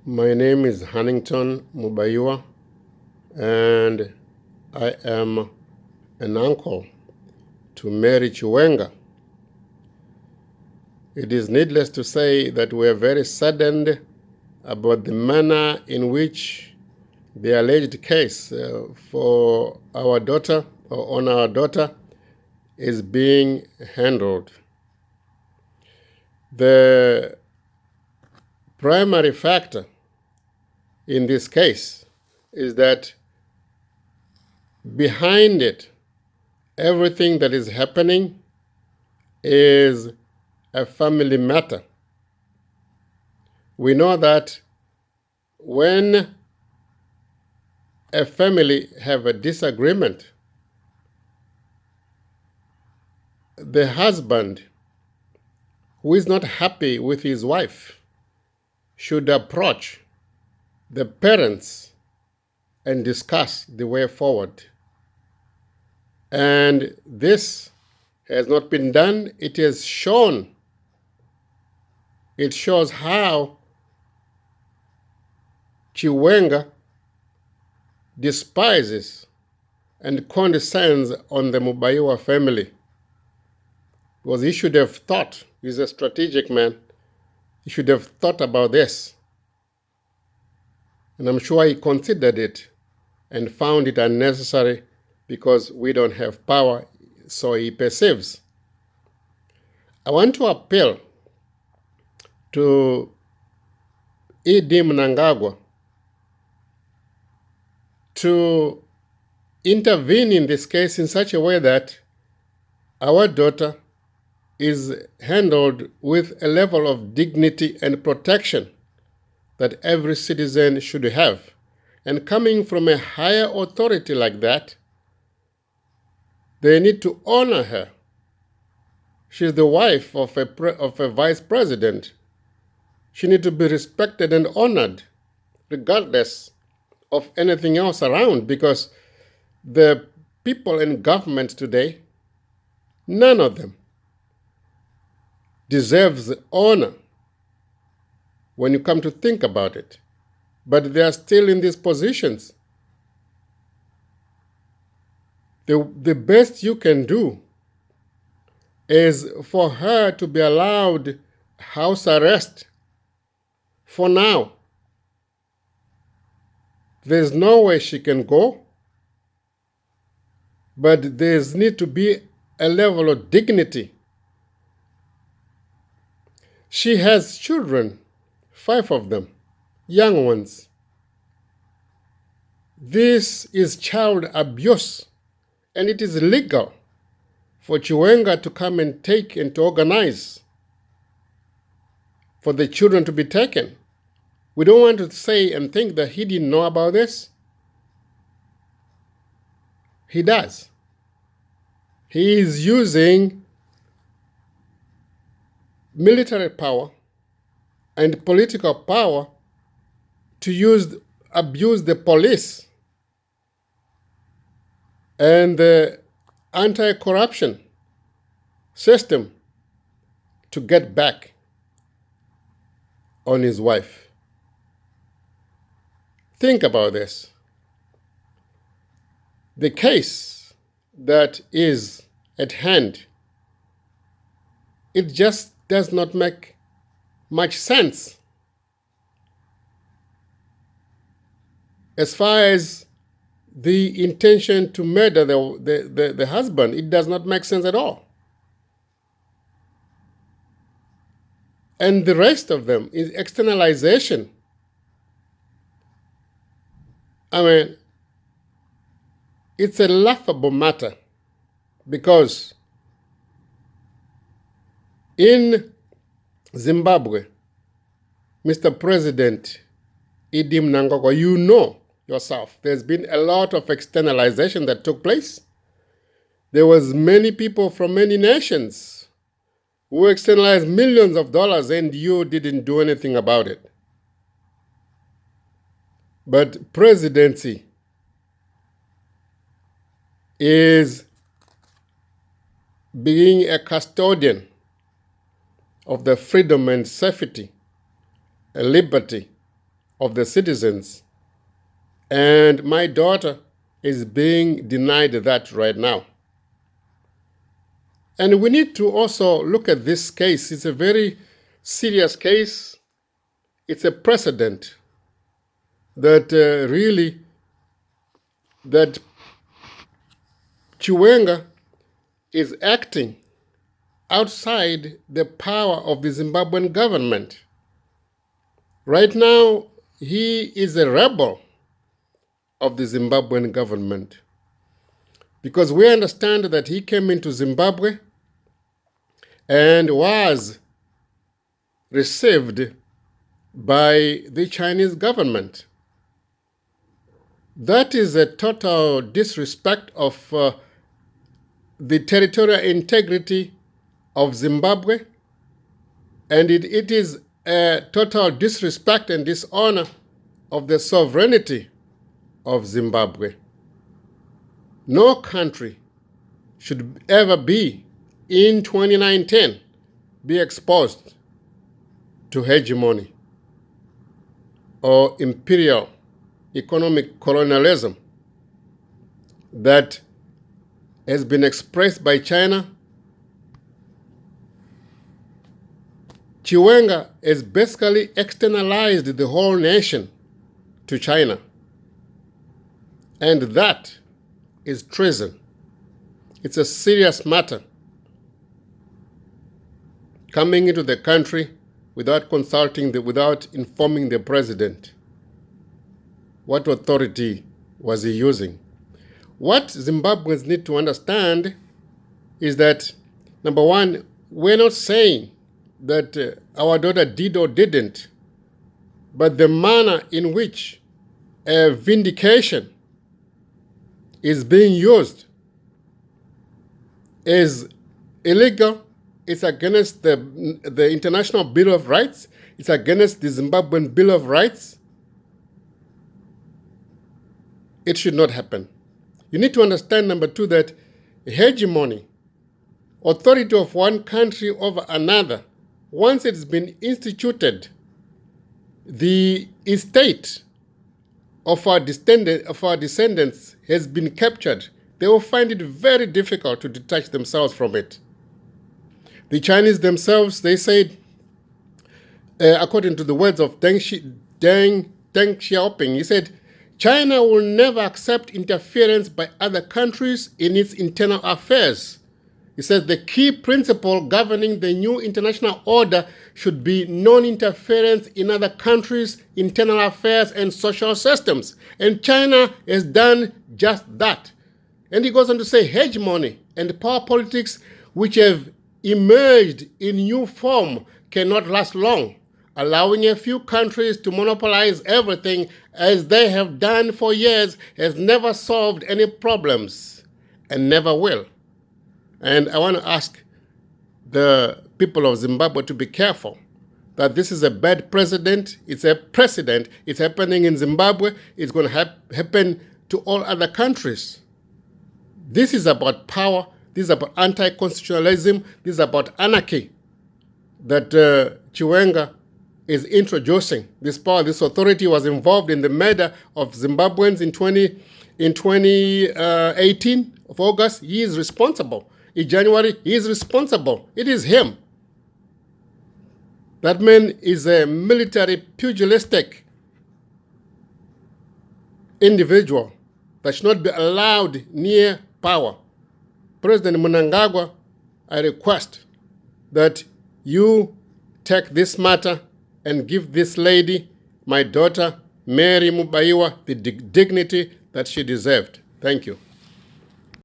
My name is Hannington Mubaiwa, and I am an uncle to Mary Chiwenga. It is needless to say that we are very saddened about the manner in which the alleged case for our daughter or on our daughter is being handled. The primary factor in this case is that behind it, everything that is happening is a family matter. We know that when a family have a disagreement, the husband who is not happy with his wife should approach the parents and discuss the way forward. And this has not been done. It shows how Chiwenga despises and condescends on the Mubaiwa family. Because he should have thought, he's a strategic man, he should have thought about this. And I'm sure he considered it and found it unnecessary because we don't have power, so he perceives. I want to appeal to Mnangagwa to intervene in this case in such a way that our daughter is handled with a level of dignity and protection that every citizen should have. And coming from a higher authority like that, they need to honor her. She's the wife of a vice president. She needs to be respected and honored, regardless of anything else around, because the people in government today, none of them deserves honor when you come to think about it. But they are still in these positions. The best you can do is for her to be allowed house arrest for now. There's nowhere she can go, but there's need to be a level of dignity. She has children, 5 of them, young ones. This is child abuse, and it is legal for Chiwenga to come and take and to organize for the children to be taken. We don't want to say and think that he didn't know about this. He does. He is using military power and political power to abuse the police and the anti-corruption system to get back on his wife. Think about this. The case that is at hand, it just does not make much sense. As far as the intention to murder the husband, it does not make sense at all. And the rest of them is externalization. I mean, it's a laughable matter because in Zimbabwe, Mr. President Mnangagwa, you know yourself, there's been a lot of externalization that took place. There was many people from many nations who externalized millions of dollars and you didn't do anything about it. But presidency is being a custodian of the freedom and safety, liberty, of the citizens. And my daughter is being denied that right now. And we need to also look at this case. It's a very serious case. It's a precedent that that Chiwenga is acting outside the power of the Zimbabwean government. Right now, he is a rebel of the Zimbabwean government, because we understand that he came into Zimbabwe and was received by the Chinese government. That is a total disrespect of the territorial integrity of Zimbabwe, and it is a total disrespect and dishonor of the sovereignty of Zimbabwe. No country should ever be, in 2019, be exposed to hegemony or imperial economic colonialism that has been expressed by China. Chiwenga has basically externalized the whole nation to China. And that is treason. It's a serious matter. Coming into the country without without informing the president. What authority was he using? What Zimbabweans need to understand is that, number one, we're not saying that our daughter did or didn't, but the manner in which a vindication is being used is illegal. It's against the International Bill of Rights. It's against the Zimbabwean Bill of Rights. It should not happen. You need to understand, number two, that hegemony, authority of one country over another, once it's been instituted, the estate of our descendants has been captured. They will find it very difficult to detach themselves from it. The Chinese themselves, they said, according to the words of Deng Xiaoping, he said, China will never accept interference by other countries in its internal affairs. He says the key principle governing the new international order should be non-interference in other countries' internal affairs and social systems. And China has done just that. And he goes on to say hegemony and power politics, which have emerged in new form, cannot last long. Allowing a few countries to monopolize everything, as they have done for years, has never solved any problems and never will. And I want to ask the people of Zimbabwe to be careful that this is a bad precedent. It's a precedent. It's happening in Zimbabwe. It's going to happen to all other countries. This is about power. This is about anti-constitutionalism. This is about anarchy that Chiwenga is introducing. This power, this authority was involved in the murder of Zimbabweans in 2018 of August. He is responsible. In January, he is responsible. It is him. That man is a military pugilistic individual that should not be allowed near power. President Mnangagwa, I request that you take this matter and give this lady, my daughter, Mary Mubaiwa, the dignity that she deserved. Thank you.